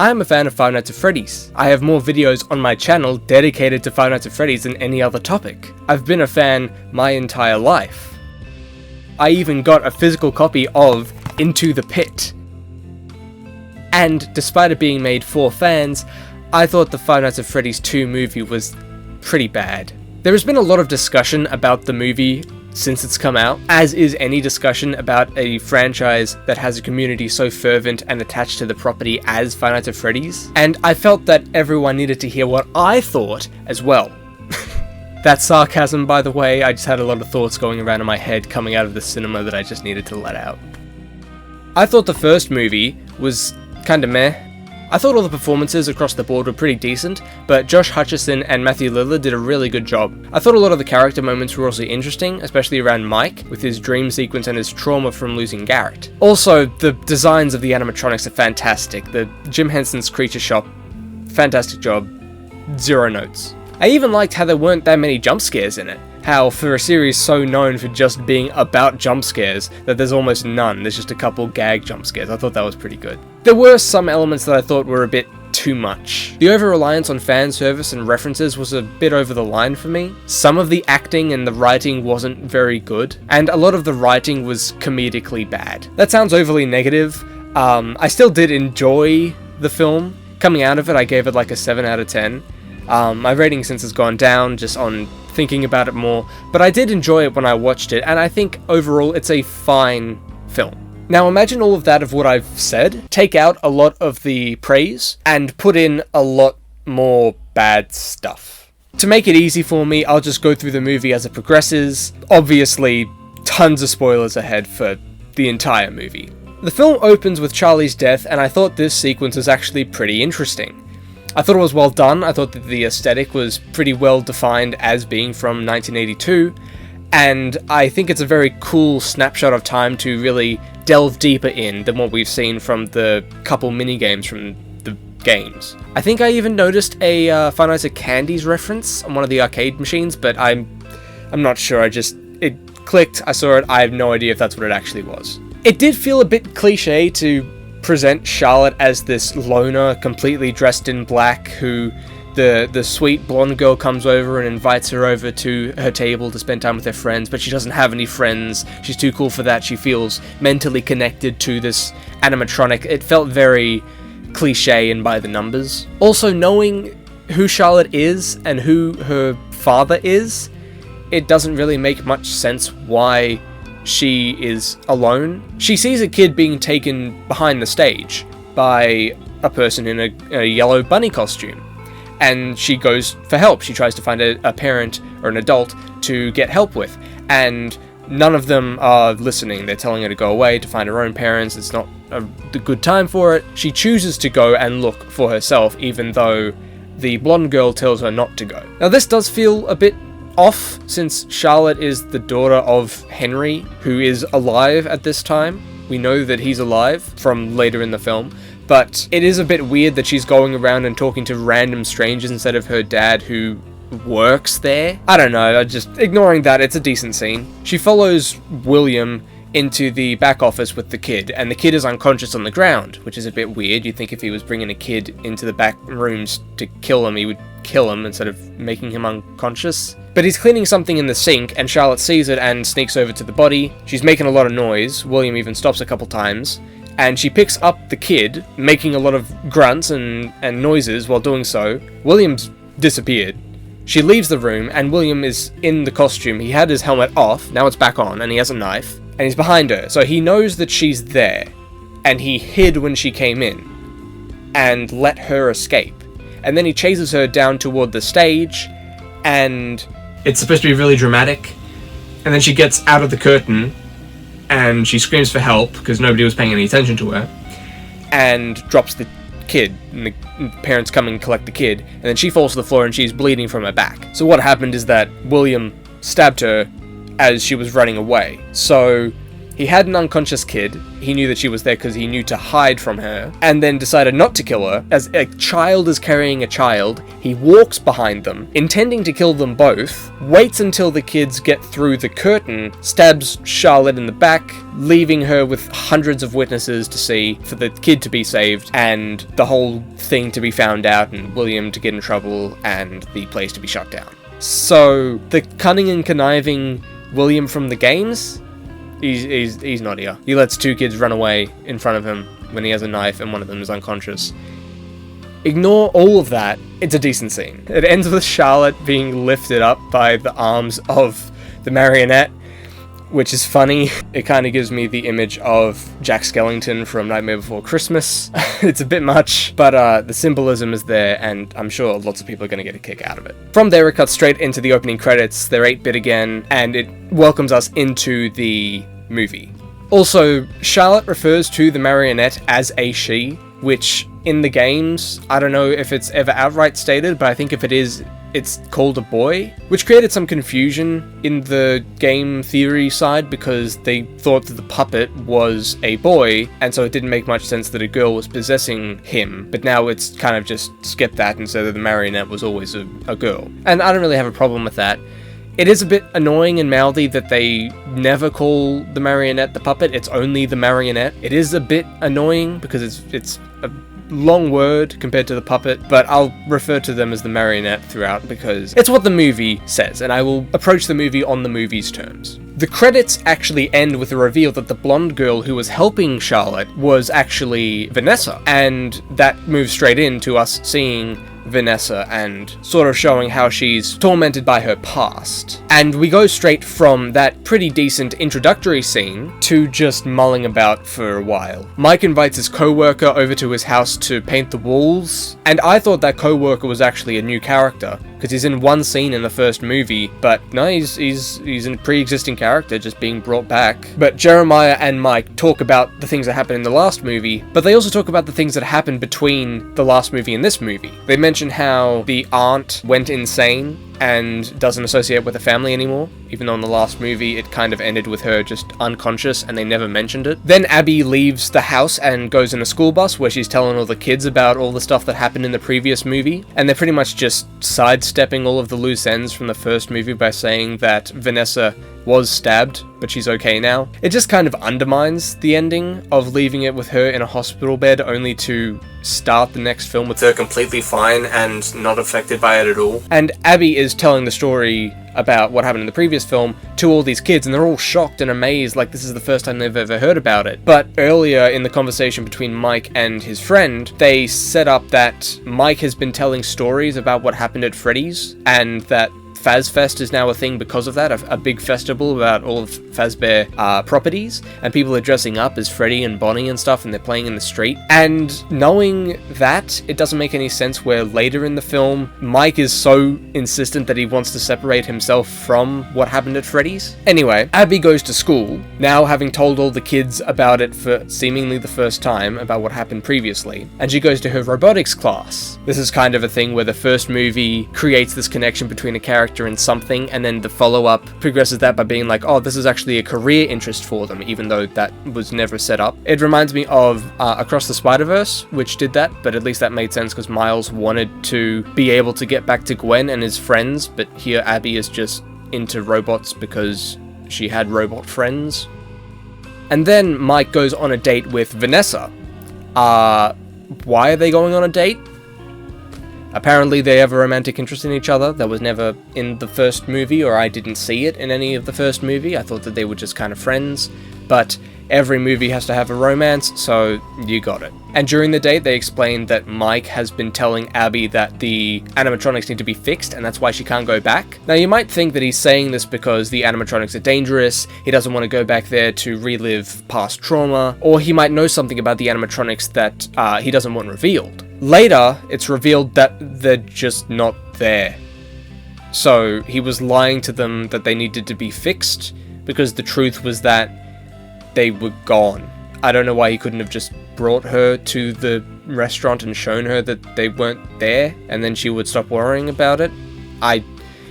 I am a fan of Five Nights at Freddy's. I have more videos on my channel dedicated to Five Nights at Freddy's than any other topic. I've been a fan my entire life. I even got a physical copy of Into the Pit. And despite it being made for fans, I thought the Five Nights at Freddy's 2 movie was pretty bad. There has been a lot of discussion about the movie since it's come out, as is any discussion about a franchise that has a community so fervent and attached to the property as Five Nights at Freddy's, and I felt that everyone needed to hear what I thought as well. That's sarcasm, by the way. I just had a lot of thoughts going around in my head coming out of the cinema that I just needed to let out. I thought the first movie was kinda meh. I thought all the performances across the board were pretty decent, but Josh Hutcherson and Matthew Lillard did a really good job. I thought a lot of the character moments were also interesting, especially around Mike, with his dream sequence and his trauma from losing Garrett. Also, the designs of the animatronics are fantastic. The Jim Henson's Creature Shop, fantastic job. 0 notes. I even liked how there weren't that many jump scares in it. How, for a series so known for just being about jump scares, that there's almost none. There's just a couple gag jump scares. I thought that was pretty good. There were some elements that I thought were a bit too much. The over-reliance on fan service and references was a bit over the line for me. Some of the acting and the writing wasn't very good, and a lot of the writing was comedically bad. That sounds overly negative. I still did enjoy the film. Coming out of it, I gave it like a 7 out of 10. My rating since has gone down just on thinking about it more, but I did enjoy it when I watched it, and I think overall it's a fine film. Now imagine all of that of what I've said, take out a lot of the praise, and put in a lot more bad stuff. To make it easy for me, I'll just go through the movie as it progresses. Obviously, tons of spoilers ahead for the entire movie. The film opens with Charlie's death, and I thought this sequence is actually pretty interesting. I thought it was well done. I thought that the aesthetic was pretty well defined as being from 1982, and I think it's a very cool snapshot of time to really delve deeper in than what we've seen from the couple mini-games from the games. I think I even noticed a Five Nights at Candy's reference on one of the arcade machines, but I'm not sure. It clicked, I saw it, I have no idea if that's what it actually was. It did feel a bit cliche to present Charlotte as this loner, completely dressed in black, who the sweet blonde girl comes over and invites her over to her table to spend time with her friends, but she doesn't have any friends. She's too cool for that. She feels mentally connected to this animatronic. It felt very cliche and by the numbers. Also, knowing who Charlotte is and who her father is, it doesn't really make much sense why she is alone. She sees a kid being taken behind the stage by a person in a yellow bunny costume, and she goes for help. She tries to find a parent or an adult to get help with, and none of them are listening. They're telling her to go away to find her own parents. It's not a good time for it. She chooses to go and look for herself, even though the blonde girl tells her not to go. Now this does feel a bit off, since Charlotte is the daughter of Henry, who is alive at this time. We know that he's alive from later in the film, but it is a bit weird that she's going around and talking to random strangers instead of her dad, who works there. I don't know, just ignoring that, it's a decent scene. She follows William into the back office with the kid, and the kid is unconscious on the ground, which is a bit weird. You'd think if he was bringing a kid into the back rooms to kill him, he would kill him instead of making him unconscious. But he's cleaning something in the sink, and Charlotte sees it and sneaks over to the body. She's making a lot of noise. William even stops a couple times, and she picks up the kid, making a lot of grunts and noises while doing so. William's disappeared. She leaves the room, and William is in the costume. He had his helmet off, now it's back on, and he has a knife, and he's behind her, so he knows that she's there, and he hid when she came in, and let her escape. And then he chases her down toward the stage, and it's supposed to be really dramatic, and then she gets out of the curtain, and she screams for help, because nobody was paying any attention to her, and drops the kid, and the parents come and collect the kid, and then she falls to the floor and she's bleeding from her back. So what happened is that William stabbed her as she was running away. So He had an unconscious kid. He knew that she was there because he knew to hide from her, and then decided not to kill her. As a child is carrying a child, he walks behind them, intending to kill them both, waits until the kids get through the curtain, stabs Charlotte in the back, leaving her with hundreds of witnesses to see, for the kid to be saved, and the whole thing to be found out, and William to get in trouble, and the place to be shut down. So, the cunning and conniving William from the games, he's not here. He lets two kids run away in front of him when he has a knife and one of them is unconscious. Ignore all of that, it's a decent scene. It ends with Charlotte being lifted up by the arms of the marionette, which is funny. It kind of gives me the image of Jack Skellington from Nightmare Before Christmas. It's a bit much, but the symbolism is there, and I'm sure lots of people are going to get a kick out of it. From there, it cuts straight into the opening credits. They're 8-bit again, and it welcomes us into the movie. Also, Charlotte refers to the marionette as a she, which in the games, I don't know if it's ever outright stated, but I think if it is, it's called a boy, which created some confusion in the game theory side because they thought that the puppet was a boy, and so it didn't make much sense that a girl was possessing him, but now it's kind of just skipped that and said that the marionette was always a girl. And I don't really have a problem with that. It is a bit annoying and mouthy that they never call the marionette the puppet, it's only the marionette. It is a bit annoying because it's a long word compared to the puppet, but I'll refer to them as the marionette throughout because it's what the movie says, and I will approach the movie on the movie's terms. The credits actually end with a reveal that the blonde girl who was helping Charlotte was actually Vanessa, and that moves straight into us seeing Vanessa and sort of showing how she's tormented by her past. And we go straight from that pretty decent introductory scene to just mulling about for a while. Mike invites his co-worker over to his house to paint the walls, and I thought that co-worker was actually a new character, because he's in one scene in the first movie, but no, he's a pre-existing character just being brought back. But Jeremiah and Mike talk about the things that happened in the last movie, but they also talk about the things that happened between the last movie and this movie. They mention how the aunt went insane and doesn't associate with the family anymore, even though in the last movie it kind of ended with her just unconscious and they never mentioned it. Then Abby leaves the house and goes in a school bus where she's telling all the kids about all the stuff that happened in the previous movie, and they're pretty much just sidestepping all of the loose ends from the first movie by saying that Vanessa was stabbed, but she's okay now. It just kind of undermines the ending of leaving it with her in a hospital bed only to start the next film with her completely fine and not affected by it at all. And Abby is telling the story about what happened in the previous film to all these kids, and they're all shocked and amazed like this is the first time they've ever heard about it. But earlier in the conversation between Mike and his friend, they set up that Mike has been telling stories about what happened at Freddy's, and that FazFest is now a thing because of that, a big festival about all of Fazbear properties, and people are dressing up as Freddy and Bonnie and stuff, and they're playing in the street. And knowing that, it doesn't make any sense where later in the film, Mike is so insistent that he wants to separate himself from what happened at Freddy's. Anyway, Abby goes to school, now having told all the kids about it for seemingly the first time, about what happened previously, and she goes to her robotics class. This is kind of a thing where the first movie creates this connection between a character and something, and then the follow-up progresses that by being like, oh, this is actually a career interest for them, even though that was never set up. It reminds me of Across the Spider-Verse, which did that, but at least that made sense because Miles wanted to be able to get back to Gwen and his friends, but here Abby is just into robots because she had robot friends. And then Mike goes on a date with Vanessa. Why are they going on a date? Apparently they have a romantic interest in each other. That was never in the first movie, or I didn't see it in any of the first movie. I thought that they were just kind of friends, but every movie has to have a romance, so you got it. And during the date, they explained that Mike has been telling Abby that the animatronics need to be fixed, and that's why she can't go back. Now, you might think that he's saying this because the animatronics are dangerous, he doesn't want to go back there to relive past trauma, or he might know something about the animatronics that he doesn't want revealed. Later, it's revealed that they're just not there. So, he was lying to them that they needed to be fixed, because the truth was that they were gone. I don't know why he couldn't have just brought her to the restaurant and shown her that they weren't there, and then she would stop worrying about it.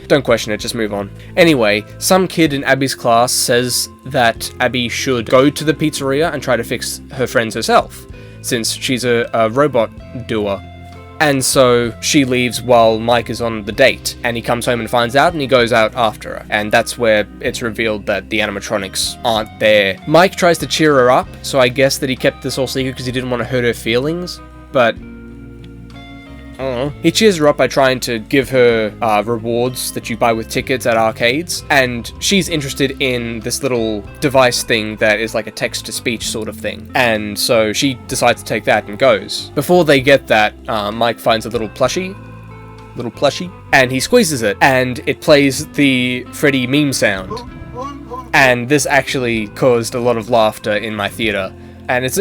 Don't question it, just move on. Anyway, some kid in Abby's class says that Abby should go to the pizzeria and try to fix her friends herself, since she's a robot doer. And so she leaves while Mike is on the date, and he comes home and finds out, and he goes out after her. And that's where it's revealed that the animatronics aren't there. Mike tries to cheer her up, so I guess that he kept this all secret because he didn't want to hurt her feelings, but I don't know. He cheers her up by trying to give her rewards that you buy with tickets at arcades, and she's interested in this little device thing that is like a text-to-speech sort of thing, and so she decides to take that and goes. Before they get that, Mike finds a little plushie, and he squeezes it, and it plays the Freddy meme sound, and this actually caused a lot of laughter in my theater. And it's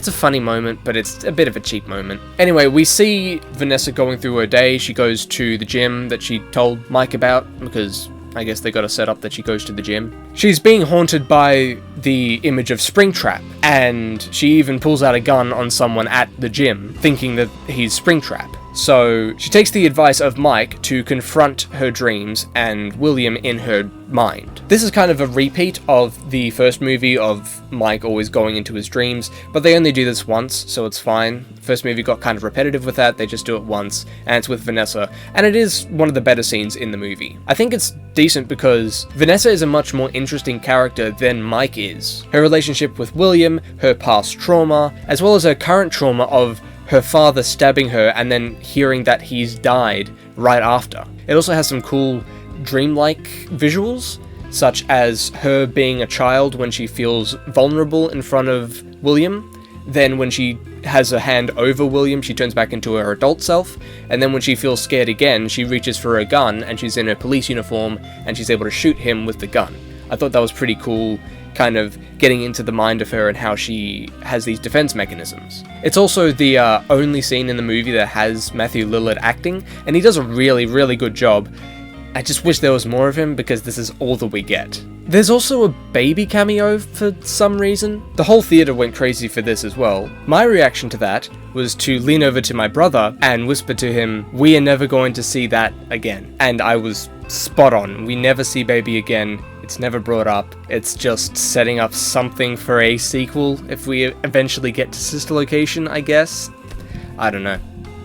a funny moment, but it's a bit of a cheap moment. Anyway, we see Vanessa going through her day. She goes to the gym that she told Mike about, because I guess they got a setup that she goes to the gym. She's being haunted by the image of Springtrap, and she even pulls out a gun on someone at the gym, thinking that he's Springtrap. So she takes the advice of Mike to confront her dreams and William in her mind. This is kind of a repeat of the first movie of Mike always going into his dreams, but they only do this once, so it's fine. First movie got kind of repetitive with that, they just do it once, and it's with Vanessa, and it is one of the better scenes in the movie. I think it's decent because Vanessa is a much more interesting character than Mike is. Her relationship with William, her past trauma, as well as her current trauma of her father stabbing her and then hearing that he's died right after. It also has some cool dreamlike visuals, such as her being a child when she feels vulnerable in front of William, then when she has a hand over William, she turns back into her adult self, and then when she feels scared again, she reaches for her gun, and she's in her police uniform, and she's able to shoot him with the gun. I thought that was pretty cool, kind of getting into the mind of her and how she has these defense mechanisms. It's also the only scene in the movie that has Matthew Lillard acting, and he does a really, really good job. I just wish there was more of him because this is all that we get. There's also a baby cameo for some reason. The whole theater went crazy for this as well. My reaction to that was to lean over to my brother and whisper to him, "We are never going to see that again." And I was spot on. We never see baby again. It's never brought up. It's just setting up something for a sequel if we eventually get to Sister Location, I guess. I don't know.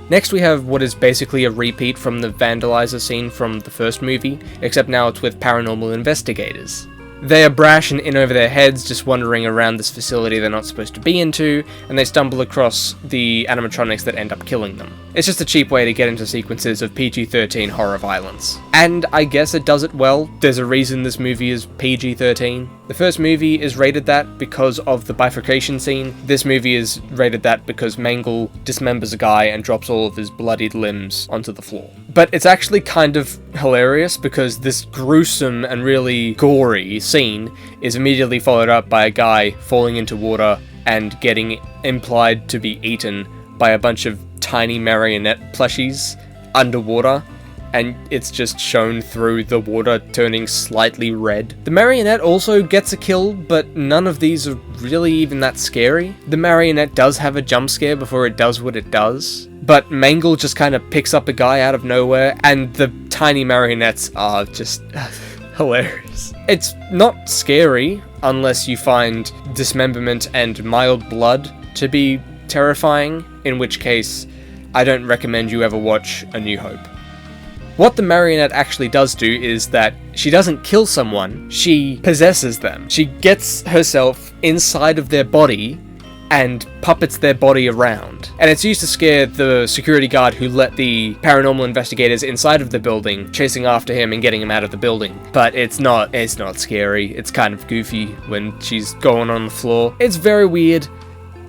Next we have what is basically a repeat from the vandalizer scene from the first movie, except now it's with paranormal investigators. They are brash and in over their heads, just wandering around this facility they're not supposed to be into, and they stumble across the animatronics that end up killing them. It's just a cheap way to get into sequences of PG-13 horror violence. And I guess it does it well. There's a reason this movie is PG-13. The first movie is rated that because of the bifurcation scene. This movie is rated that because Mangle dismembers a guy and drops all of his bloodied limbs onto the floor. But it's actually kind of hilarious because this gruesome and really gory scene is immediately followed up by a guy falling into water and getting implied to be eaten by a bunch of tiny marionette plushies underwater, and it's just shown through the water turning slightly red. The marionette also gets a kill, but none of these are really even that scary. The marionette does have a jump scare before it does what it does, but Mangle just kind of picks up a guy out of nowhere, and the tiny marionettes are just hilarious. It's not scary unless you find dismemberment and mild blood to be terrifying, in which case I don't recommend you ever watch A New Hope. What the marionette actually does do is that she doesn't kill someone, she possesses them. She gets herself inside of their body and puppets their body around. And it's used to scare the security guard who let the paranormal investigators inside of the building, chasing after him and getting him out of the building. But it's not scary. It's kind of goofy when she's going on the floor. It's very weird.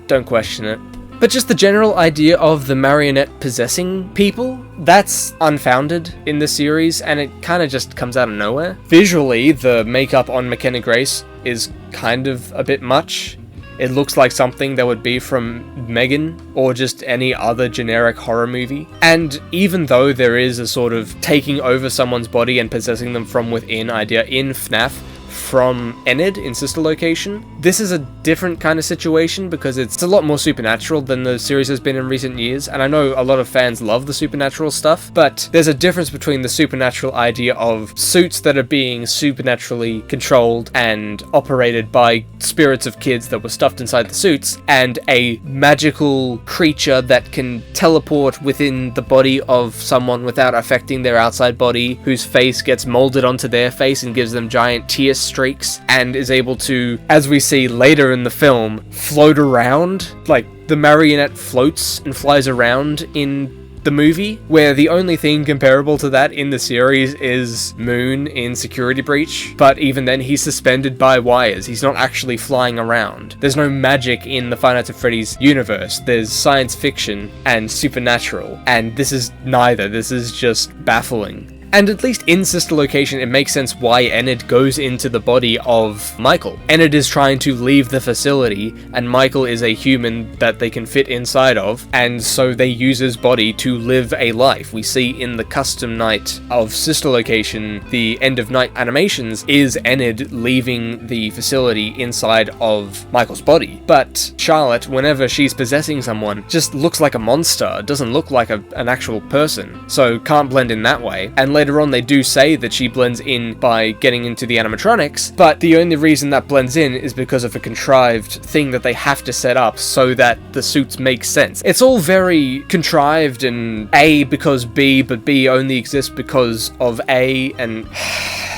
Don't question it. But just the general idea of the marionette possessing people, that's unfounded in the series, and it kind of just comes out of nowhere. Visually, the makeup on McKenna Grace is kind of a bit much. It looks like something that would be from Megan, or just any other generic horror movie. And even though there is a sort of taking over someone's body and possessing them from within idea in FNAF, from Enid in Sister Location, This is a different kind of situation because it's a lot more supernatural than the series has been in recent years, and I know a lot of fans love the supernatural stuff, but there's a difference between the supernatural idea of suits that are being supernaturally controlled and operated by spirits of kids that were stuffed inside the suits, and a magical creature that can teleport within the body of someone without affecting their outside body, whose face gets molded onto their face and gives them giant tear streaks, and is able to, as we see later in the film, float around. Like, the marionette floats and flies around in the movie, where the only thing comparable to that in the series is Moon in Security Breach, but even then he's suspended by wires, he's not actually flying around. There's no magic in the Five Nights at Freddy's universe, there's science fiction and supernatural, and this is neither, this is just baffling. And at least in Sister Location, it makes sense why Enid goes into the body of Michael. Enid is trying to leave the facility, and Michael is a human that they can fit inside of, and so they use his body to live a life. We see in the custom night of Sister Location, the end of night animations is Enid leaving the facility inside of Michael's body. But Charlotte, whenever she's possessing someone, just looks like a monster, doesn't look like an actual person, so can't blend in that way. And later on they do say that she blends in by getting into the animatronics, but the only reason that blends in is because of a contrived thing that they have to set up so that the suits make sense. It's all very contrived and A because B, but B only exists because of A, and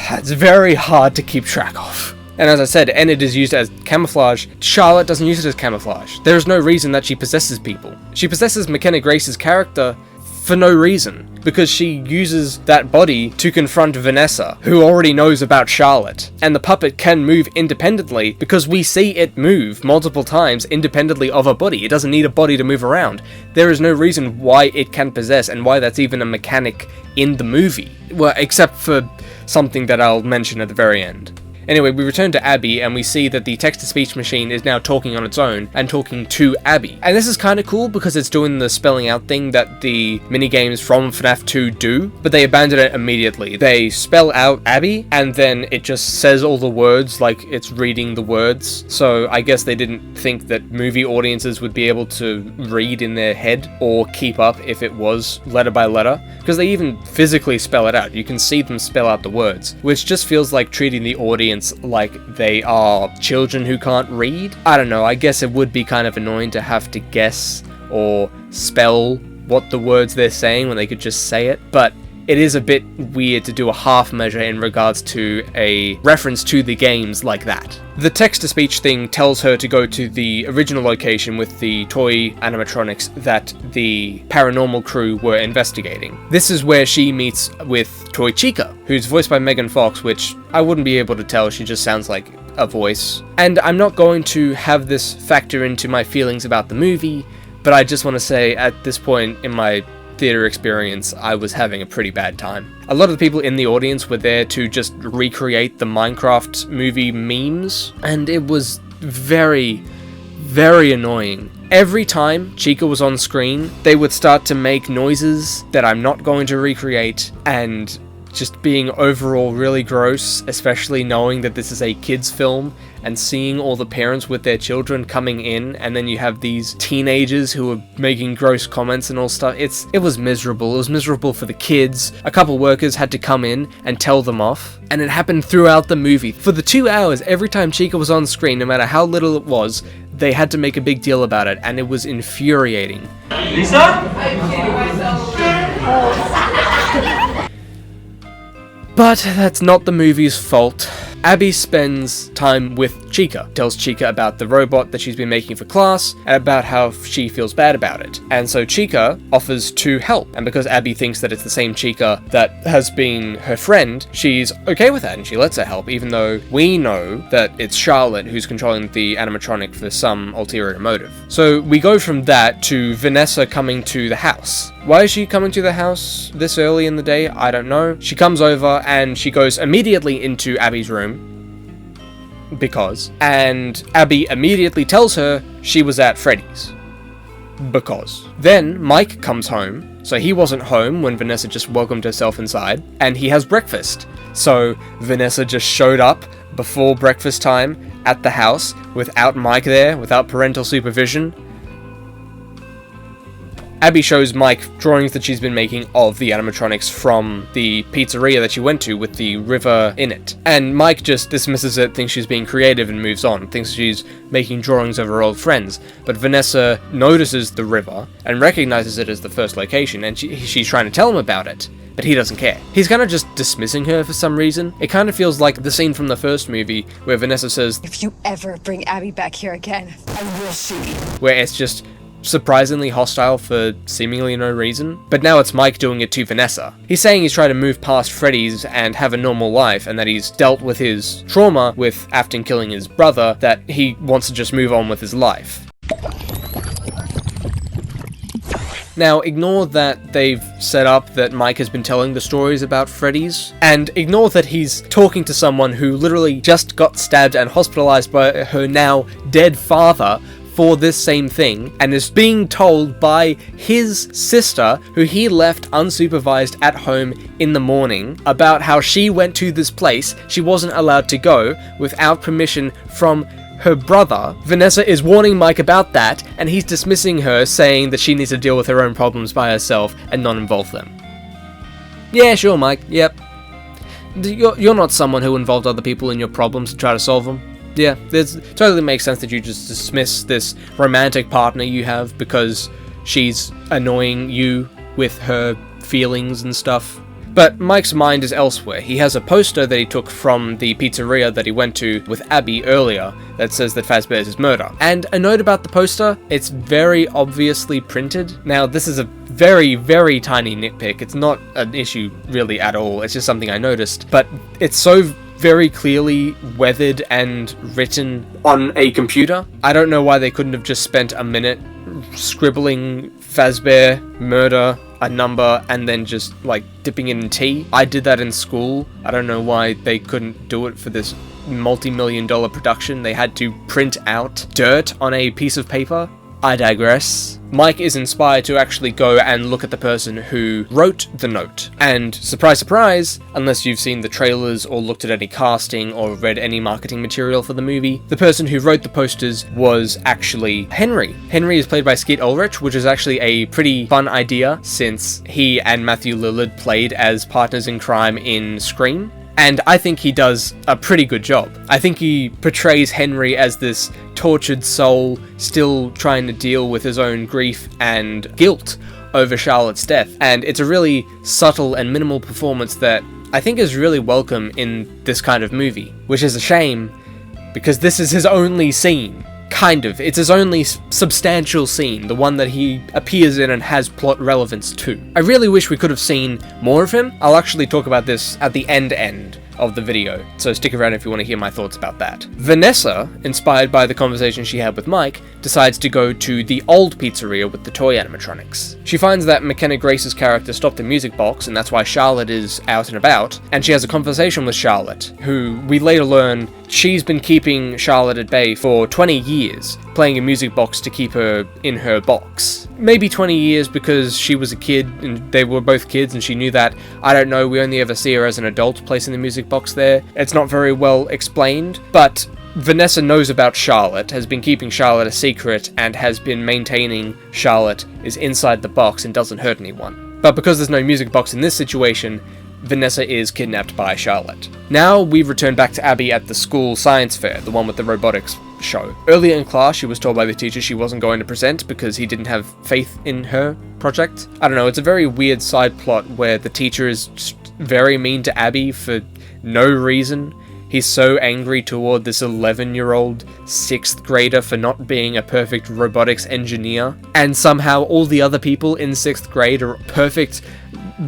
it's very hard to keep track of. And as I said, Enid is used as camouflage. Charlotte doesn't use it as camouflage. There is no reason that she possesses people. She possesses McKenna Grace's character for no reason, because she uses that body to confront Vanessa, who already knows about Charlotte. And the puppet can move independently because we see it move multiple times independently of a body. It doesn't need a body to move around. There is no reason why it can possess and why that's even a mechanic in the movie. Well, except for something that I'll mention at the very end. Anyway, we return to Abby, and we see that the text-to-speech machine is now talking on its own, and talking to Abby. And this is kind of cool, because it's doing the spelling out thing that the minigames from FNAF 2 do, but they abandon it immediately. They spell out Abby, and then it just says all the words like it's reading the words. So I guess they didn't think that movie audiences would be able to read in their head, or keep up if it was letter by letter, because they even physically spell it out. You can see them spell out the words, which just feels like treating the audience like they are children who can't read. I don't know, I guess it would be kind of annoying to have to guess or spell what the words they're saying when they could just say it, but it is a bit weird to do a half measure in regards to a reference to the games like that. The text-to-speech thing tells her to go to the original location with the toy animatronics that the paranormal crew were investigating. This is where she meets with Toy Chica, who's voiced by Megan Fox, which I wouldn't be able to tell, she just sounds like a voice. And I'm not going to have this factor into my feelings about the movie, but I just want to say at this point in my theater experience, I was having a pretty bad time. A lot of the people in the audience were there to just recreate the Minecraft movie memes, and it was very, very annoying. Every time Chica was on screen, they would start to make noises that I'm not going to recreate, and just being overall really gross, especially knowing that this is a kids film and seeing all the parents with their children coming in, and then you have these teenagers who are making gross comments and all stuff. It was miserable. It was miserable for the kids. A couple workers had to come in and tell them off, and it happened throughout the movie. For the 2 hours, every time Chica was on screen, no matter how little it was, they had to make a big deal about it, and it was infuriating. Lisa? I'm kidding myself. But that's not the movie's fault. Abby spends time with Chica, tells Chica about the robot that she's been making for class, and about how she feels bad about it. And so Chica offers to help, and because Abby thinks that it's the same Chica that has been her friend, she's okay with that, and she lets her help, even though we know that it's Charlotte who's controlling the animatronic for some ulterior motive. So we go from that to Vanessa coming to the house. Why is she coming to the house this early in the day? I don't know. She comes over and she goes immediately into Abby's room, because, and Abby immediately tells her she was at Freddy's, because. Then Mike comes home, so he wasn't home when Vanessa just welcomed herself inside, and he has breakfast. So Vanessa just showed up, before breakfast time at the house without Mike there, without parental supervision. Abby shows Mike drawings that she's been making of the animatronics from the pizzeria that she went to with the river in it. And Mike just dismisses it, thinks she's being creative and moves on, thinks she's making drawings of her old friends. But Vanessa notices the river and recognizes it as the first location, and she's trying to tell him about it. But he doesn't care. He's kind of just dismissing her for some reason. It kind of feels like the scene from the first movie where Vanessa says, "If you ever bring Abby back here again, I will shoot you." Where it's just surprisingly hostile for seemingly no reason. But now it's Mike doing it to Vanessa. He's saying he's trying to move past Freddy's and have a normal life, and that he's dealt with his trauma with Afton killing his brother, that he wants to just move on with his life. Now, ignore that they've set up that Mike has been telling the stories about Freddy's, and ignore that he's talking to someone who literally just got stabbed and hospitalized by her now dead father for this same thing, and is being told by his sister, who he left unsupervised at home in the morning, about how she went to this place she wasn't allowed to go without permission from her brother. Vanessa is warning Mike about that, and he's dismissing her, saying that she needs to deal with her own problems by herself and not involve them. Yeah, sure, Mike, yep. You're not someone who involved other people in your problems to try to solve them. Yeah, it totally makes sense that you just dismiss this romantic partner you have because she's annoying you with her feelings and stuff. But Mike's mind is elsewhere. He has a poster that he took from the pizzeria that he went to with Abby earlier that says that Fazbear's his murder. And a note about the poster, it's very obviously printed. Now, this is a very, very tiny nitpick. It's not an issue really at all. It's just something I noticed. But it's so very clearly weathered and written on a computer. I don't know why they couldn't have just spent a minute scribbling Fazbear, murder, a number, and then just like dipping it in tea. I did that in school. I don't know why they couldn't do it for this multi-million-dollar production. They had to print out dirt on a piece of paper. I digress. Mike is inspired to actually go and look at the person who wrote the note. And surprise, surprise, unless you've seen the trailers or looked at any casting or read any marketing material for the movie, the person who wrote the posters was actually Henry. Henry is played by Skeet Ulrich, which is actually a pretty fun idea since he and Matthew Lillard played as partners in crime in Scream. And I think he does a pretty good job. I think he portrays Henry as this tortured soul still trying to deal with his own grief and guilt over Charlotte's death. And it's a really subtle and minimal performance that I think is really welcome in this kind of movie. Which is a shame, because this is his only scene. Kind of. It's his only substantial scene, the one that he appears in and has plot relevance to. I really wish we could have seen more of him. I'll actually talk about this at the end of the video, so stick around if you want to hear my thoughts about that. Vanessa, inspired by the conversation she had with Mike, decides to go to the old pizzeria with the toy animatronics. She finds that McKenna Grace's character stopped the music box, and that's why Charlotte is out and about, and she has a conversation with Charlotte, who we later learn she's been keeping Charlotte at bay for 20 years, playing a music box to keep her in her box. Maybe 20 years because she was a kid and they were both kids and she knew that. I don't know, we only ever see her as an adult placing the music box there. It's not very well explained, but Vanessa knows about Charlotte, has been keeping Charlotte a secret, and has been maintaining Charlotte is inside the box and doesn't hurt anyone. But because there's no music box in this situation, Vanessa is kidnapped by Charlotte. Now we return back to Abby at the school science fair, the one with the robotics show. Earlier in class, she was told by the teacher she wasn't going to present because he didn't have faith in her project. I don't know, it's a very weird side plot where the teacher is just very mean to Abby for no reason. He's so angry toward this 11-year-old 6th grader for not being a perfect robotics engineer, and somehow all the other people in 6th grade are perfect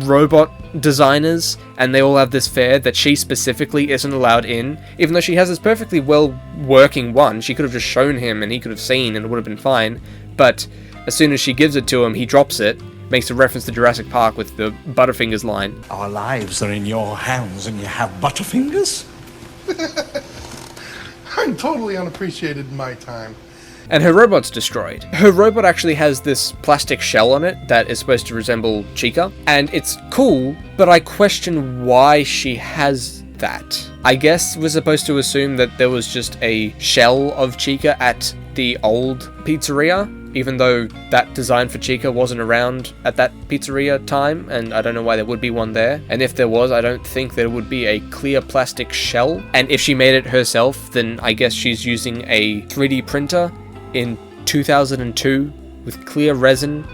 robot designers, and they all have this fair that she specifically isn't allowed in, even though she has this perfectly well working one. She could have just shown him and he could have seen and it would have been fine, but as soon as she gives it to him, he drops it, makes a reference to Jurassic Park with the Butterfingers line. Our lives are in your hands and you have Butterfingers? I'm totally unappreciated in my time. And her robot's destroyed. Her robot actually has this plastic shell on it that is supposed to resemble Chica, and it's cool, but I question why she has that. I guess we're supposed to assume that there was just a shell of Chica at the old pizzeria, even though that design for Chica wasn't around at that pizzeria time, and I don't know why there would be one there. And if there was, I don't think there would be a clear plastic shell. And if she made it herself, then I guess she's using a 3D printer in 2002 with clear resin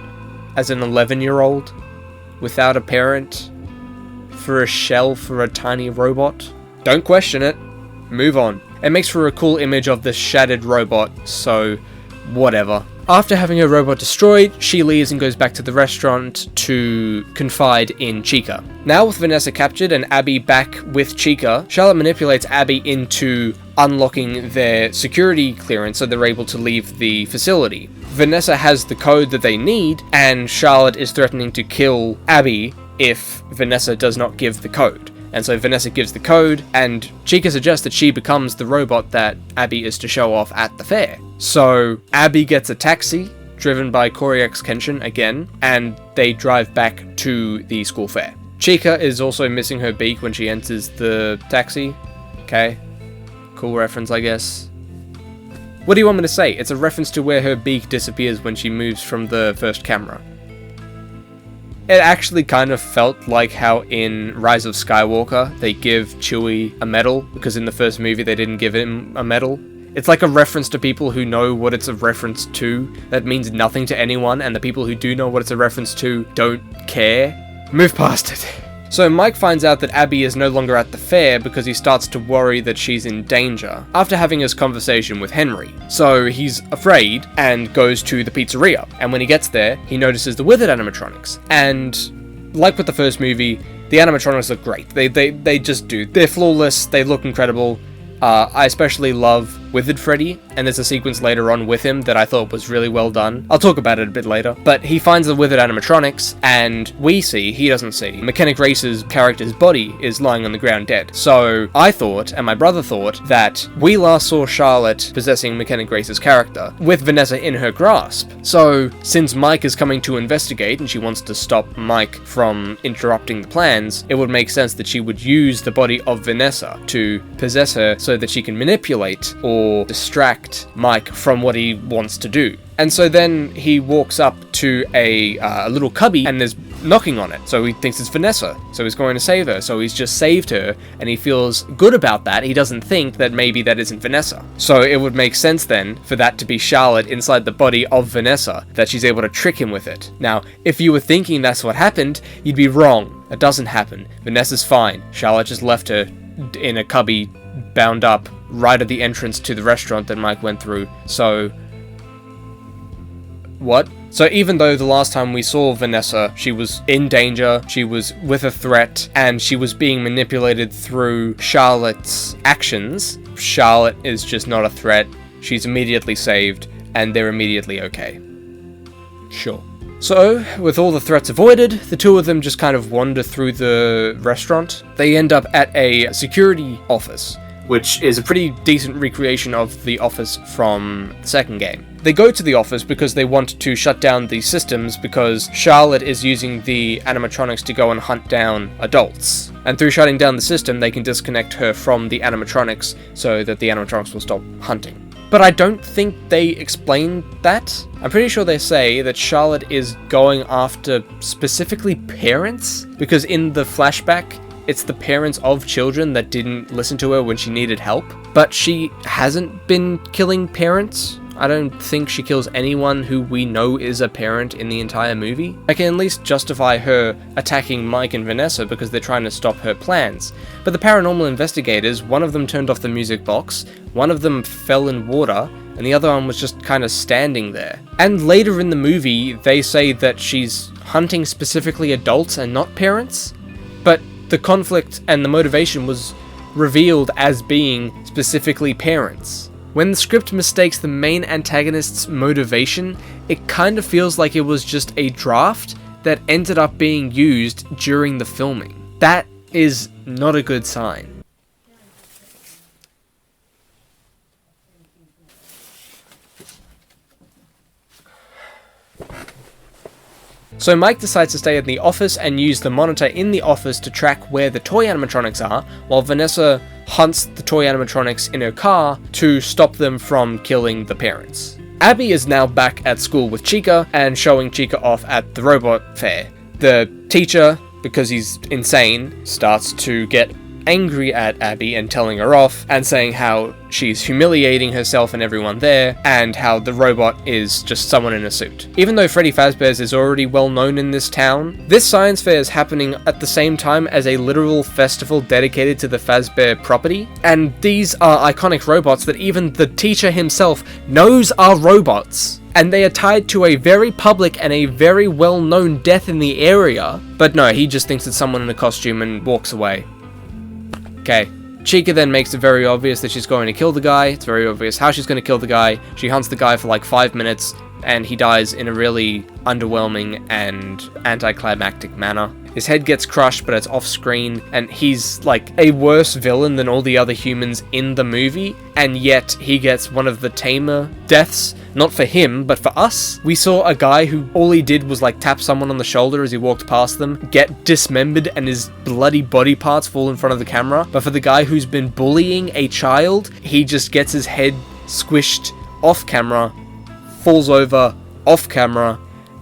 as an 11-year-old without a parent for a shell for a tiny robot. Don't question it. Move on. It makes for a cool image of this shattered robot, so whatever. After having her robot destroyed, she leaves and goes back to the restaurant to confide in Chica. Now with Vanessa captured and Abby back with Chica, Charlotte manipulates Abby into unlocking their security clearance so they're able to leave the facility. Vanessa has the code that they need, and Charlotte is threatening to kill Abby if Vanessa does not give the code. And so Vanessa gives the code, and Chica suggests that she becomes the robot that Abby is to show off at the fair. So Abby gets a taxi, driven by Corey X Kenshin again, and they drive back to the school fair. Chica is also missing her beak when she enters the taxi. Okay, cool reference, I guess. What do you want me to say? It's a reference to where her beak disappears when she moves from the first camera. It actually kind of felt like how in Rise of Skywalker they give Chewie a medal, because in the first movie they didn't give him a medal. It's like a reference to people who know what it's a reference to that means nothing to anyone, and the people who do know what it's a reference to don't care. Move past it. So Mike finds out that Abby is no longer at the fair because he starts to worry that she's in danger after having his conversation with Henry. So he's afraid and goes to the pizzeria, and when he gets there, he notices the withered animatronics. And like with the first movie, the animatronics look great. They just do. They're flawless, they look incredible. I especially love Withered Freddy, and there's a sequence later on with him that I thought was really well done. I'll talk about it a bit later. But he finds the withered animatronics, and he doesn't see, Mechanic Racer's character's body is lying on the ground dead. So I thought, and my brother thought, that we last saw Charlotte possessing Mechanic Racer's character, with Vanessa in her grasp. So since Mike is coming to investigate, and she wants to stop Mike from interrupting the plans, it would make sense that she would use the body of Vanessa to possess her so that she can manipulate or distract Mike from what he wants to do. And so then he walks up to a little cubby and there's knocking on it. So he thinks it's Vanessa. So he's going to save her. So he's just saved her and he feels good about that. He doesn't think that maybe that isn't Vanessa. So it would make sense then for that to be Charlotte inside the body of Vanessa, that she's able to trick him with it. Now, if you were thinking that's what happened, you'd be wrong. It doesn't happen. Vanessa's fine. Charlotte just left her in a cubby bound up right at the entrance to the restaurant that Mike went through. So what? So even though the last time we saw Vanessa, she was in danger, she was with a threat, and she was being manipulated through Charlotte's actions, Charlotte is just not a threat. She's immediately saved, and they're immediately okay. Sure. So, with all the threats avoided, the two of them just kind of wander through the restaurant. They end up at a security office, which is a pretty decent recreation of the office from the second game. They go to the office because they want to shut down the systems because Charlotte is using the animatronics to go and hunt down adults. And through shutting down the system, they can disconnect her from the animatronics so that the animatronics will stop hunting. But I don't think they explain that. I'm pretty sure they say that Charlotte is going after specifically parents, because in the flashback, it's the parents of children that didn't listen to her when she needed help. But she hasn't been killing parents. I don't think she kills anyone who we know is a parent in the entire movie. I can at least justify her attacking Mike and Vanessa because they're trying to stop her plans. But the paranormal investigators, one of them turned off the music box, one of them fell in water, and the other one was just kind of standing there. And later in the movie, they say that she's hunting specifically adults and not parents. But the conflict and the motivation was revealed as being specifically parents. When the script mistakes the main antagonist's motivation, it kind of feels like it was just a draft that ended up being used during the filming. That is not a good sign. So Mike decides to stay in the office and use the monitor in the office to track where the toy animatronics are, while Vanessa hunts the toy animatronics in her car to stop them from killing the parents. Abby is now back at school with Chica and showing Chica off at the robot fair. The teacher, because he's insane, starts to get angry at Abby and telling her off and saying how she's humiliating herself and everyone there, and how the robot is just someone in a suit. Even though Freddy Fazbear's is already well known in this town, this science fair is happening at the same time as a literal festival dedicated to the Fazbear property, and these are iconic robots that even the teacher himself knows are robots. And they are tied to a very public and a very well-known death in the area. But no, he just thinks it's someone in a costume and walks away. Okay. Chica then makes it very obvious that she's going to kill the guy. It's very obvious how she's going to kill the guy. She hunts the guy for like 5 minutes, and he dies in a really underwhelming and anticlimactic manner. His head gets crushed, but it's off screen, and he's like a worse villain than all the other humans in the movie, and yet he gets one of the tamer deaths. Not for him, but for us. We saw a guy who all he did was like tap someone on the shoulder as he walked past them, get dismembered, and his bloody body parts fall in front of the camera. But for the guy who's been bullying a child, he just gets his head squished off camera, falls over off camera,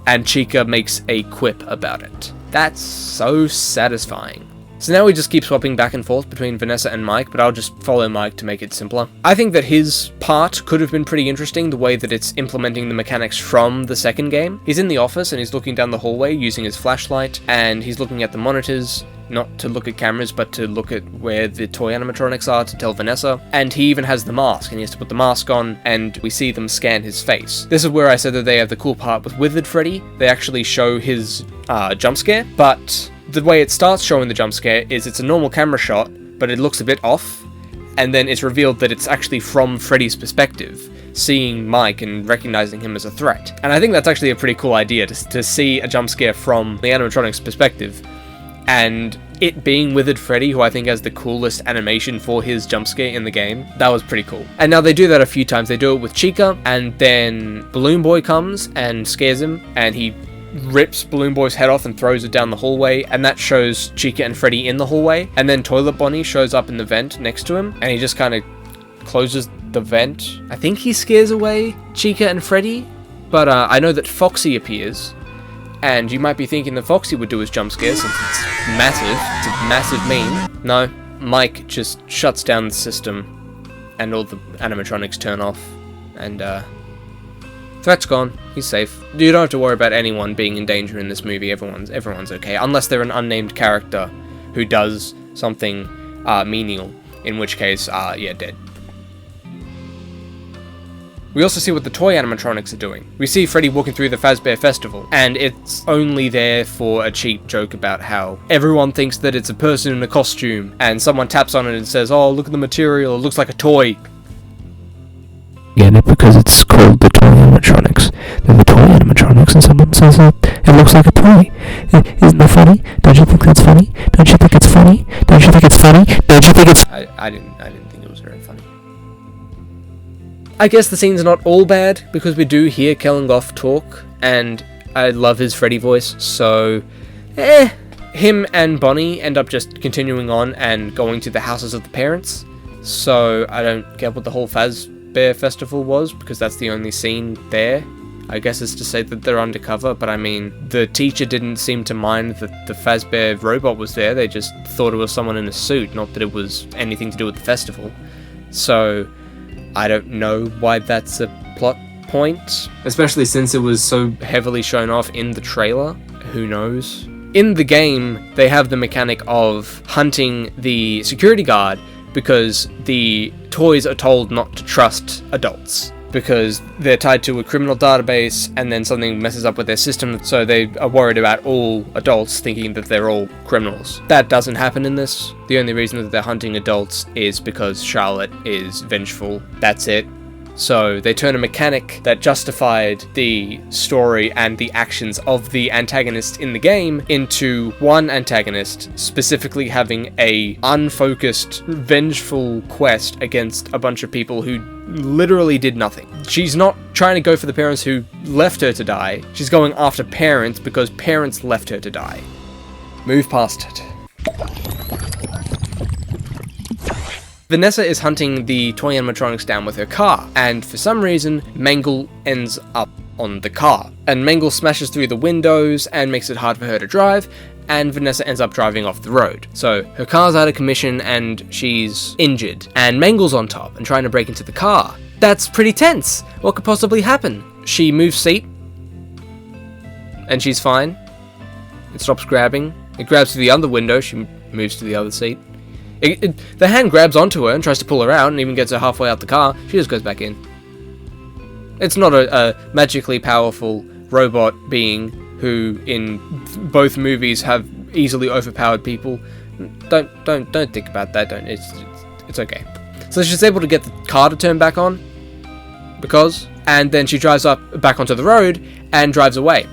and Chica makes a quip about it. That's so satisfying. So now we just keep swapping back and forth between Vanessa and Mike, but I'll just follow Mike to make it simpler. I think that his part could have been pretty interesting, the way that it's implementing the mechanics from the second game. He's in the office and he's looking down the hallway using his flashlight, and he's looking at the monitors, not to look at cameras, but to look at where the toy animatronics are to tell Vanessa. And he even has the mask, and he has to put the mask on, and we see them scan his face. This is where I said that they have the cool part with Withered Freddy. They actually show his jump scare, but the way it starts showing the jump scare is it's a normal camera shot, but it looks a bit off, and then it's revealed that it's actually from Freddy's perspective, seeing Mike and recognizing him as a threat. And I think that's actually a pretty cool idea, to see a jump scare from the animatronic's perspective, and it being Withered Freddy, who I think has the coolest animation for his jump scare in the game. That was pretty cool. And now they do that a few times. They do it with Chica, and then Balloon Boy comes and scares him, and he rips Balloon Boy's head off and throws it down the hallway, and that shows Chica and Freddy in the hallway. And then Toilet Bonnie shows up in the vent next to him, and he just kind of closes the vent. I think he scares away Chica and Freddy, but I know that Foxy appears, and you might be thinking that Foxy would do his jump scare since it's massive. It's a massive meme. No, Mike just shuts down the system, and all the animatronics turn off, and threat's gone. He's safe. You don't have to worry about anyone being in danger in this movie. Everyone's okay, unless they're an unnamed character who does something menial, in which case, yeah, dead. We also see what the toy animatronics are doing. We see Freddy walking through the Fazbear Festival, and it's only there for a cheap joke about how everyone thinks that it's a person in a costume, and someone taps on it and says, "Oh, look at the material, it looks like a toy." Get it? Because it's called the toy animatronics. They're the toy animatronics, and someone says it looks like a toy. Isn't that funny? Don't you think that's funny? Don't you think it's funny? Don't you think it's funny? Don't you think it's... I didn't think it was very funny. I guess the scene's not all bad, because we do hear Kellengoff talk, and I love his Freddy voice, so... Him and Bonnie end up just continuing on and going to the houses of the parents, so I don't get what the whole Fazbear Festival was, because that's the only scene there. I guess it's to say that they're undercover, but I mean, the teacher didn't seem to mind that the Fazbear robot was there. They just thought it was someone in a suit, not that it was anything to do with the festival. So, I don't know why that's a plot point, especially since it was so heavily shown off in the trailer. Who knows? In the game, they have the mechanic of hunting the security guard, because the toys are told not to trust adults, because they're tied to a criminal database, and then something messes up with their system, so they are worried about all adults thinking that they're all criminals. That doesn't happen in this. The only reason that they're hunting adults is because Charlotte is vengeful. That's it. So they turn a mechanic that justified the story and the actions of the antagonist in the game into one antagonist specifically having a unfocused, vengeful quest against a bunch of people who literally did nothing. She's not trying to go for the parents who left her to die. She's going after parents because parents left her to die. Move past it. Vanessa is hunting the toy animatronics down with her car, and for some reason, Mangle ends up on the car. And Mangle smashes through the windows and makes it hard for her to drive, and Vanessa ends up driving off the road. So her car's out of commission and she's injured, and Mangle's on top and trying to break into the car. That's pretty tense. What could possibly happen? She moves seat, and she's fine. It stops grabbing. It grabs to the other window, she moves to the other seat. The hand grabs onto her and tries to pull her out and even gets her halfway out the car. She just goes back in. It's not a magically powerful robot being who in both movies have easily overpowered people. Don't think about that. It's okay. So she's able to get the car to turn back on and then she drives back onto the road and drives away.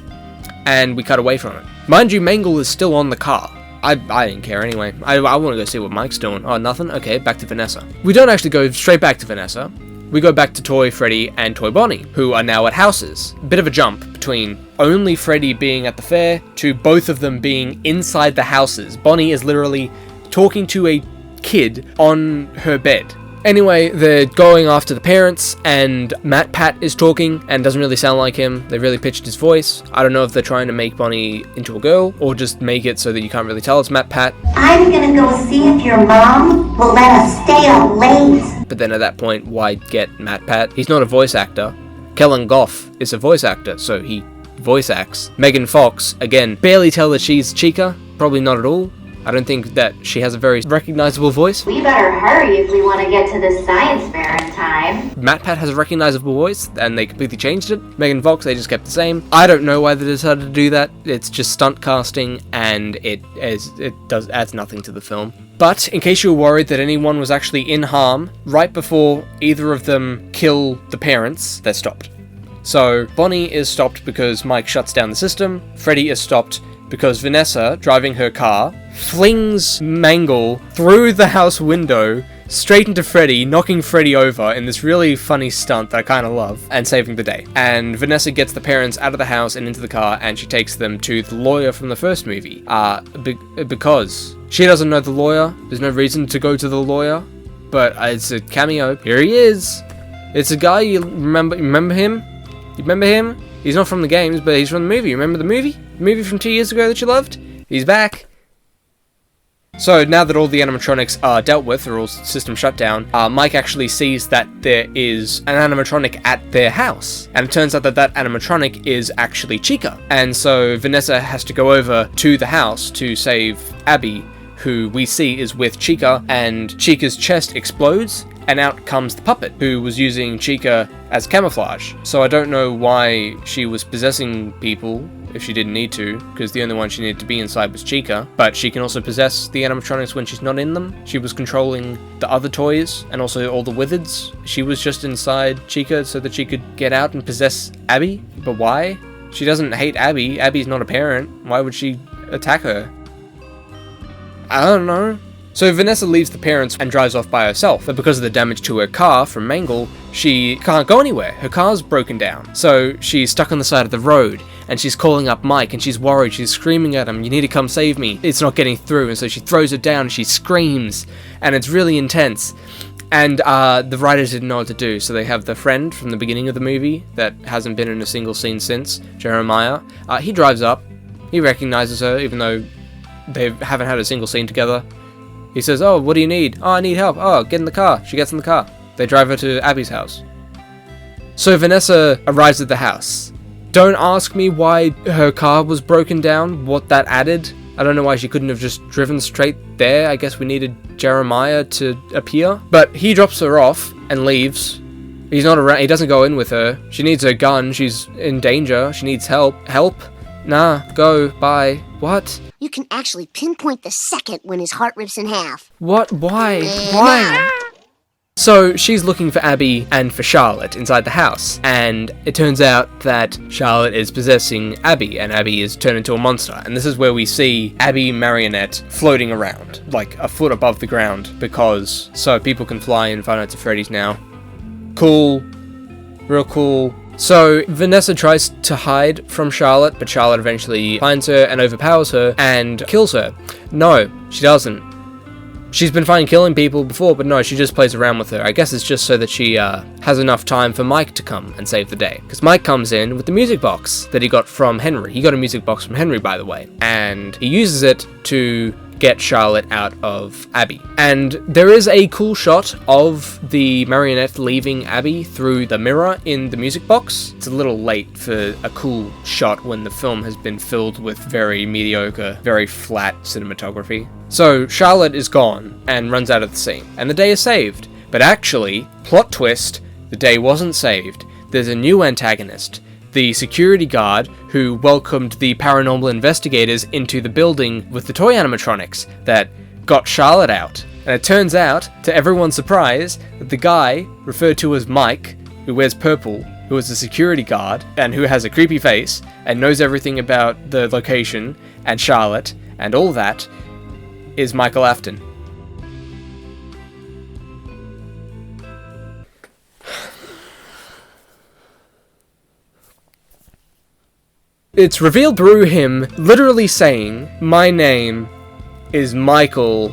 And we cut away from it. Mind you, Mangle is still on the car. I didn't care anyway. I want to go see what Mike's doing. Oh, nothing? Okay, back to Vanessa. We don't actually go straight back to Vanessa. We go back to Toy Freddy and Toy Bonnie, who are now at houses. Bit of a jump between only Freddy being at the fair to both of them being inside the houses. Bonnie is literally talking to a kid on her bed. Anyway, they're going after the parents, and Matt Pat is talking, and doesn't really sound like him. They really pitched his voice. I don't know if they're trying to make Bonnie into a girl, or just make it so that you can't really tell it's Matt Pat. I'm gonna go see if your mom will let us stay up late. But then at that point, why get Matt Pat? He's not a voice actor. Kellen Goff is a voice actor, so he voice acts. Megan Fox, again, barely tell that she's Chica. Probably not at all. I don't think that she has a very recognizable voice. We better hurry if we want to get to the science fair in time. Matt Pat has a recognizable voice, and they completely changed it. Megan Fox, they just kept the same. I don't know why they decided to do that. It's just stunt casting, and it adds nothing to the film. But, in case you were worried that anyone was actually in harm, right before either of them kill the parents, they're stopped. So, Bonnie is stopped because Mike shuts down the system. Freddy is stopped because Vanessa, driving her car, flings Mangle through the house window straight into Freddy, knocking Freddy over in this really funny stunt that I kind of love, and saving the day. And Vanessa gets the parents out of the house and into the car, and she takes them to the lawyer from the first movie. Because she doesn't know the lawyer. There's no reason to go to the lawyer, but it's a cameo. Here he is. It's a guy you remember. Remember him? You remember him? He's not from the games, but he's from the movie. Remember the movie? The movie from 2 years ago that you loved? He's back. So now that all the animatronics are dealt with, or all system shut down, Mike actually sees that there is an animatronic at their house. And it turns out that that animatronic is actually Chica. And so Vanessa has to go over to the house to save Abby, who we see is with Chica, and Chica's chest explodes, and out comes the puppet, who was using Chica as camouflage. So I don't know why she was possessing people if she didn't need to, because the only one she needed to be inside was Chica, but she can also possess the animatronics when she's not in them. She was controlling the other toys, and also all the wizards. She was just inside Chica so that she could get out and possess Abby, but why? She doesn't hate Abby. Abby's not a parent. Why would she attack her? I don't know. So Vanessa leaves the parents and drives off by herself, but because of the damage to her car from Mangle, she can't go anywhere. Her car's broken down. So she's stuck on the side of the road, and she's calling up Mike, and she's worried. She's screaming at him, "You need to come save me." It's not getting through, and so she throws it down, and she screams, and it's really intense. And the writers didn't know what to do, so they have the friend from the beginning of the movie that hasn't been in a single scene since, Jeremiah. He drives up. He recognizes her, even though they haven't had a single scene together. He says, "Oh, what do you need?" "Oh, I need help." "Oh, get in the car." She gets in the car. They drive her to Abby's house. So Vanessa arrives at the house. Don't ask me why her car was broken down, what that added. I don't know why she couldn't have just driven straight there. I guess we needed Jeremiah to appear. But he drops her off and leaves. He's not around. He doesn't go in with her. She needs her gun. She's in danger. She needs help. Help? Nah, go, bye. What? You can actually pinpoint the second when his heart rips in half. What? Why? Why? So she's looking for Abby and for Charlotte inside the house, and it turns out that Charlotte is possessing Abby, and Abby is turned into a monster. And this is where we see Abby marionette floating around, like a foot above the ground, because so people can fly in Five Nights at Freddy's now. Cool. Real cool. So Vanessa tries to hide from Charlotte, but Charlotte eventually finds her and overpowers her and kills her. No, she doesn't. She's been fine killing people before, but no, she just plays around with her. I guess it's just so that she has enough time for Mike to come and save the day. Because Mike comes in with the music box that he got from Henry. He got a music box from Henry, by the way. And he uses it to get Charlotte out of Abby. And there is a cool shot of the marionette leaving Abby through the mirror in the music box. It's a little late for a cool shot when the film has been filled with very mediocre, very flat cinematography. So Charlotte is gone and runs out of the scene, and the day is saved. But actually, plot twist, the day wasn't saved. There's a new antagonist. The security guard who welcomed the paranormal investigators into the building with the toy animatronics that got Charlotte out. And it turns out, to everyone's surprise, that the guy referred to as Mike, who wears purple, who is a security guard and who has a creepy face and knows everything about the location and Charlotte and all that, is Michael Afton. It's revealed through him literally saying, "My name is Michael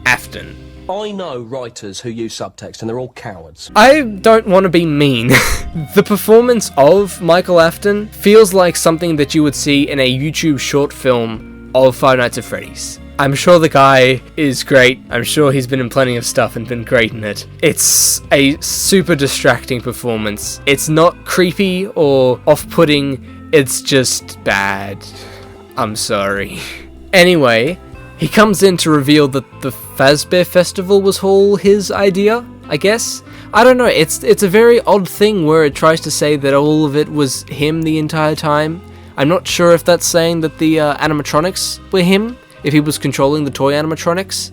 Afton." I know writers who use subtext and they're all cowards. I don't want to be mean. The performance of Michael Afton feels like something that you would see in a YouTube short film of Five Nights at Freddy's. I'm sure the guy is great. I'm sure he's been in plenty of stuff and been great in it. It's a super distracting performance. It's not creepy or off-putting. It's just bad. I'm sorry. Anyway, he comes in to reveal that the Fazbear Festival was all his idea, I guess. I don't know, it's a very odd thing where it tries to say that all of it was him the entire time. I'm not sure if that's saying that the animatronics were him, if he was controlling the toy animatronics.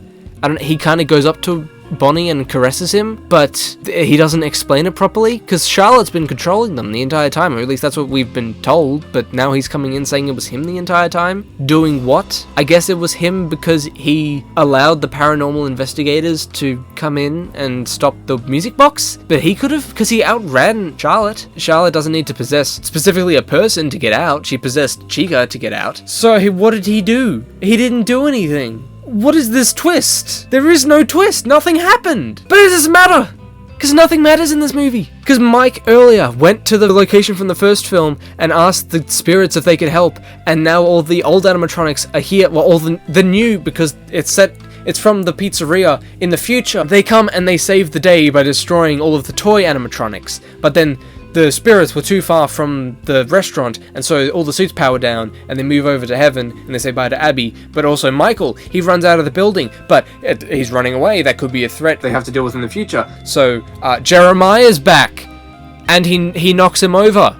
He kind of goes up to Bonnie and caresses him, but he doesn't explain it properly, because Charlotte's been controlling them the entire time, or at least that's what we've been told, but now he's coming in saying it was him the entire time? Doing what? I guess it was him because he allowed the paranormal investigators to come in and stop the music box? But he could have, because he outran Charlotte. Charlotte doesn't need to possess specifically a person to get out, she possessed Chica to get out. So what did he do? He didn't do anything. What is this twist? There is no twist. Nothing happened. But it doesn't matter. Because nothing matters in this movie. Because Mike earlier went to the location from the first film and asked the spirits if they could help. And now all the old animatronics are here. Well, all the new, because it's from the pizzeria in the future. They come and they save the day by destroying all of the toy animatronics. But then the spirits were too far from the restaurant, and so all the suits power down, and they move over to heaven, and they say bye to Abby. But also Michael, he runs out of the building, but he's running away. That could be a threat they have to deal with in the future. So Jeremiah's back, and he knocks him over.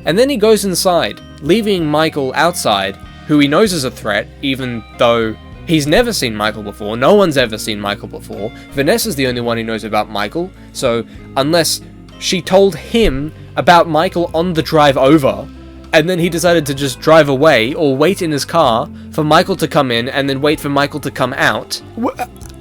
And then he goes inside, leaving Michael outside, who he knows is a threat, even though he's never seen Michael before. No one's ever seen Michael before. Vanessa's the only one who knows about Michael, so unless she told him about Michael on the drive over, and then he decided to just drive away or wait in his car for Michael to come in and then wait for Michael to come out.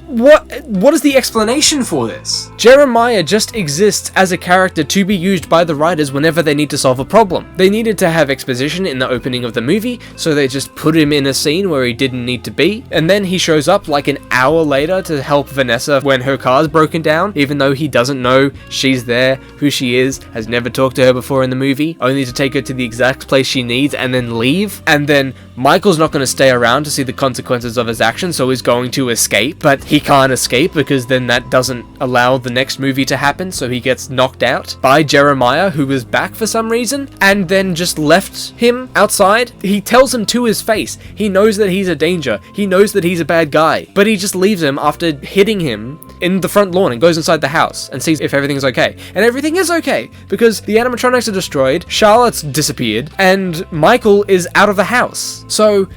What is the explanation for this? Jeremiah just exists as a character to be used by the writers whenever they need to solve a problem. They needed to have exposition in the opening of the movie, so they just put him in a scene where he didn't need to be, and then he shows up like an hour later to help Vanessa when her car's broken down, even though he doesn't know she's there, who she is, has never talked to her before in the movie, only to take her to the exact place she needs and then leave. And then Michael's not going to stay around to see the consequences of his actions, so he's going to escape, but he can't escape because then that doesn't allow the next movie to happen, so he gets knocked out by Jeremiah, who is back for some reason, and then just left him outside. He tells him to his face. He knows that he's a danger. He knows that he's a bad guy, but he just leaves him after hitting him in the front lawn and goes inside the house and sees if everything's okay. And everything is okay, because the animatronics are destroyed, Charlotte's disappeared, and Michael is out of the house. So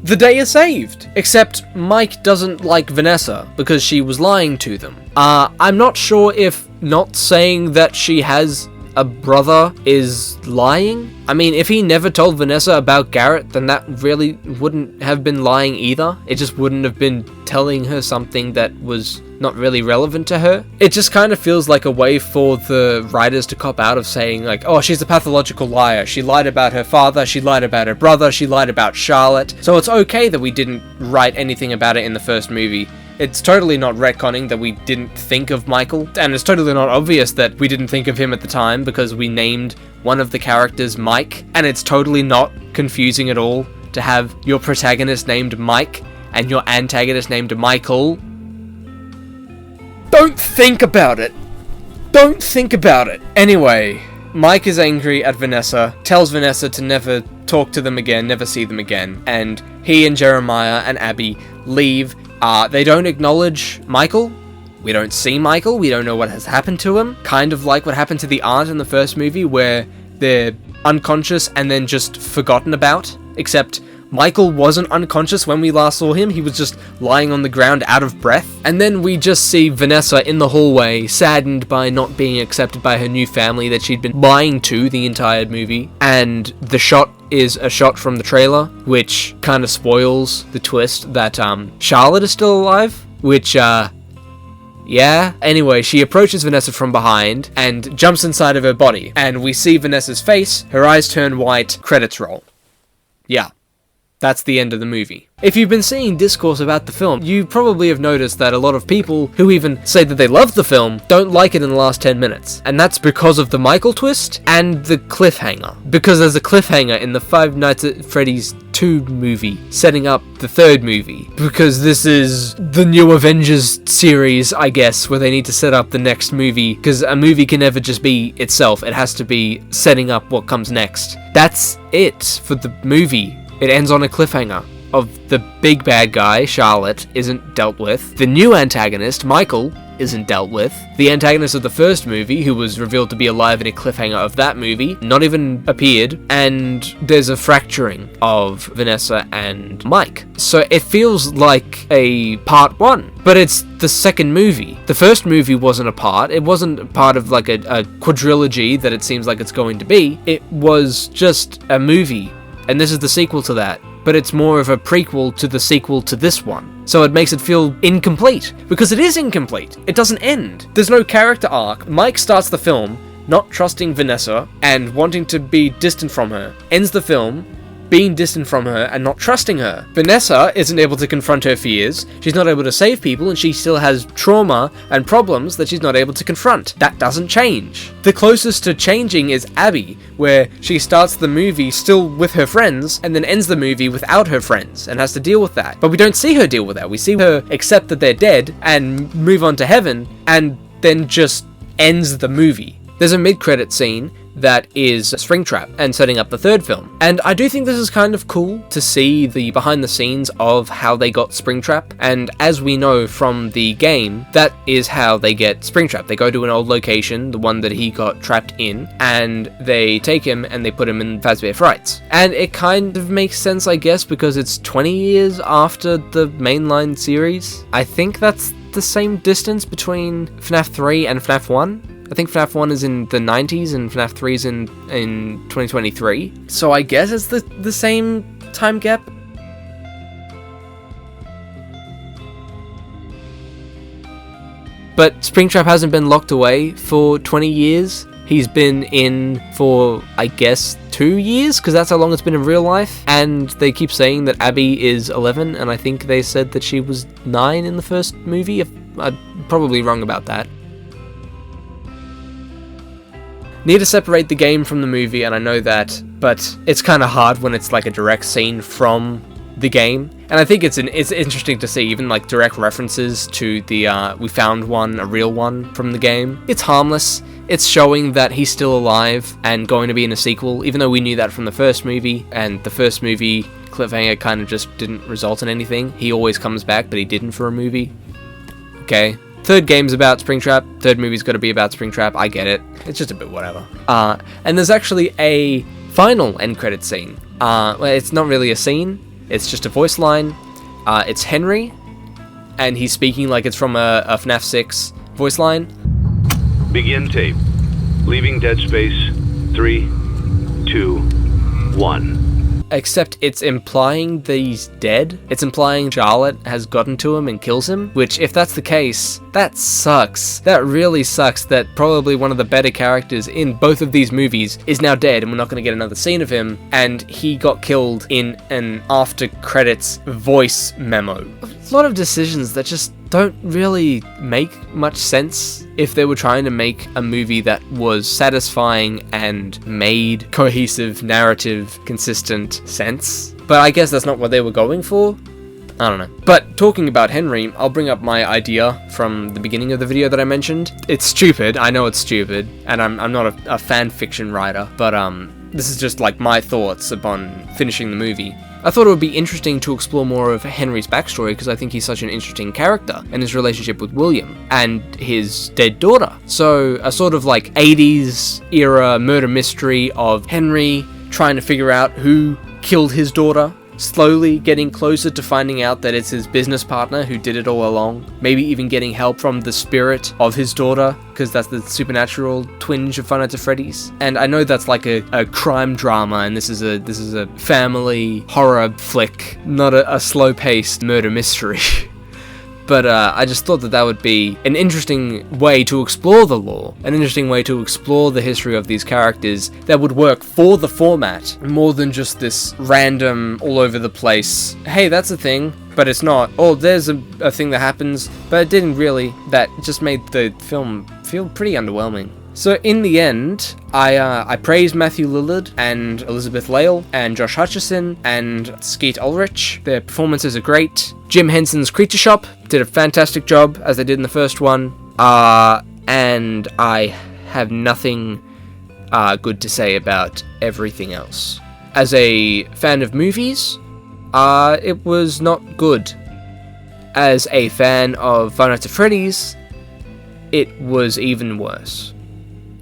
the day is saved. Except Mike doesn't like Vanessa because she was lying to them. I'm not sure if not saying that she has a brother is lying. I mean, if he never told Vanessa about Garrett, then that really wouldn't have been lying either. It just wouldn't have been telling her something that was not really relevant to her. It just kind of feels like a way for the writers to cop out of saying like, oh, she's a pathological liar. She lied about her father, she lied about her brother, she lied about Charlotte. So it's okay that we didn't write anything about it in the first movie. It's totally not retconning that we didn't think of Michael, and it's totally not obvious that we didn't think of him at the time because we named one of the characters Mike, and it's totally not confusing at all to have your protagonist named Mike and your antagonist named Michael. Don't think about it. Don't think about it. Anyway, Mike is angry at Vanessa, tells Vanessa to never talk to them again, never see them again, and he and Jeremiah and Abby leave. They don't acknowledge Michael. We don't see Michael. We don't know what has happened to him. Kind of like what happened to the aunt in the first movie, where they're unconscious and then just forgotten about. Except Michael wasn't unconscious when we last saw him. He was just lying on the ground out of breath. And then we just see Vanessa in the hallway, saddened by not being accepted by her new family that she'd been lying to the entire movie. And the shot is a shot from the trailer, which kind of spoils the twist that Charlotte is still alive, which yeah. Anyway, she approaches Vanessa from behind and jumps inside of her body, and we see Vanessa's face, her eyes turn white, credits roll. Yeah. That's the end of the movie. If you've been seeing discourse about the film, you probably have noticed that a lot of people who even say that they love the film don't like it in the last 10 minutes. And that's because of the Michael twist and the cliffhanger. Because there's a cliffhanger in the Five Nights at Freddy's 2 movie, setting up the third movie. Because this is the new Avengers series, I guess, where they need to set up the next movie. Because a movie can never just be itself, it has to be setting up what comes next. That's it for the movie. It ends on a cliffhanger of the big bad guy, Charlotte, isn't dealt with. The new antagonist, Michael, isn't dealt with. The antagonist of the first movie, who was revealed to be alive in a cliffhanger of that movie, not even appeared. And there's a fracturing of Vanessa and Mike. So it feels like a part one, but it's the second movie. The first movie wasn't a part. It wasn't a part of like a quadrilogy that it seems like it's going to be. It was just a movie. And this is the sequel to that, but it's more of a prequel to the sequel to this one. So it makes it feel incomplete, because it is incomplete. It doesn't end. There's no character arc. Mike starts the film not trusting Vanessa and wanting to be distant from her. Ends the film being distant from her and not trusting her. Vanessa isn't able to confront her fears, she's not able to save people, and she still has trauma and problems that she's not able to confront. That doesn't change. The closest to changing is Abby, where she starts the movie still with her friends, and then ends the movie without her friends, and has to deal with that. But we don't see her deal with that. We see her accept that they're dead, and move on to heaven, and then just ends the movie. There's a mid-credit scene that is Springtrap and setting up the third film. And I do think this is kind of cool to see the behind the scenes of how they got Springtrap. And as we know from the game, that is how they get Springtrap. They go to an old location, the one that he got trapped in, and they take him and they put him in Fazbear Frights. And it kind of makes sense, I guess, because it's 20 years after the mainline series. I think that's the same distance between FNAF 3 and FNAF 1. I think FNAF 1 is in the 90s and FNAF 3 is in 2023. So I guess it's the same time gap. But Springtrap hasn't been locked away for 20 years. He's been in for, I guess, 2 years, because that's how long it's been in real life. And they keep saying that Abby is 11, and I think they said that she was 9 in the first movie. I'm probably wrong about that. Need to separate the game from the movie, and I know that, but it's kind of hard when it's like a direct scene from the game. And I think it's interesting to see even like direct references to the we found one, a real one from the game. It's harmless. It's showing that he's still alive and going to be in a sequel, even though we knew that from the first movie, and the first movie cliffhanger kind of just didn't result in anything. He always comes back, but he didn't for a movie. Okay. Third game's about Springtrap, third movie's gotta be about Springtrap, I get it. It's just a bit whatever. And there's actually a final end credit scene. Well, it's not really a scene. It's just a voice line. It's Henry, and he's speaking like it's from a FNAF 6 voice line. Begin tape. Leaving dead space. 3, 2, 1. Except it's implying that he's dead. It's implying Charlotte has gotten to him and kills him, which, if that's the case, that sucks. That really sucks that probably one of the better characters in both of these movies is now dead and we're not going to get another scene of him, and he got killed in an after credits voice memo. A lot of decisions that just don't really make much sense if they were trying to make a movie that was satisfying and made cohesive, narrative, consistent sense. But I guess that's not what they were going for. I don't know. But talking about Henry, I'll bring up my idea from the beginning of the video that I mentioned. It's stupid, I know it's stupid, and I'm not a fan fiction writer, but this is just like my thoughts upon finishing the movie. I thought it would be interesting to explore more of Henry's backstory because I think he's such an interesting character, and his relationship with William and his dead daughter. So a sort of like 80s era murder mystery of Henry trying to figure out who killed his daughter, slowly getting closer to finding out that it's his business partner who did it all along, maybe even getting help from the spirit of his daughter, because that's the supernatural twinge of Five Nights at Freddy's. And I know that's like a crime drama, and this is a family horror flick, not a slow-paced murder mystery. But I just thought that would be an interesting way to explore the lore, an interesting way to explore the history of these characters that would work for the format, more than just this random, all over the place, hey, that's a thing, but it's not. Oh, there's a thing that happens, but it didn't really. That just made the film feel pretty underwhelming. So in the end, I praised Matthew Lillard and Elizabeth Lail and Josh Hutcherson and Skeet Ulrich. Their performances are great. Jim Henson's Creature Shop did a fantastic job, as they did in the first one. And I have nothing good to say about everything else. As a fan of movies, it was not good. As a fan of Five Nights at Freddy's, it was even worse.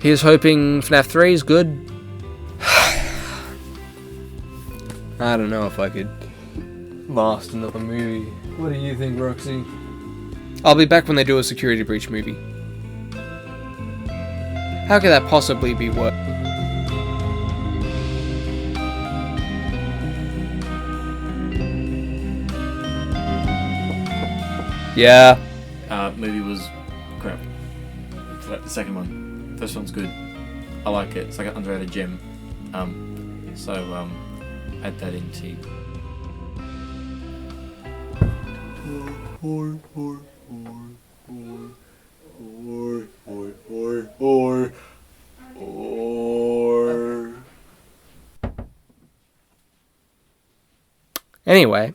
Here's hoping FNAF 3 is good. I don't know if I could last another movie. What do you think, Roxy? I'll be back when they do a security breach movie. How could that possibly be worse? Yeah. Movie was crap. The second one. First one's good. I like it. It's like an underrated gem. So add that into. Anyway,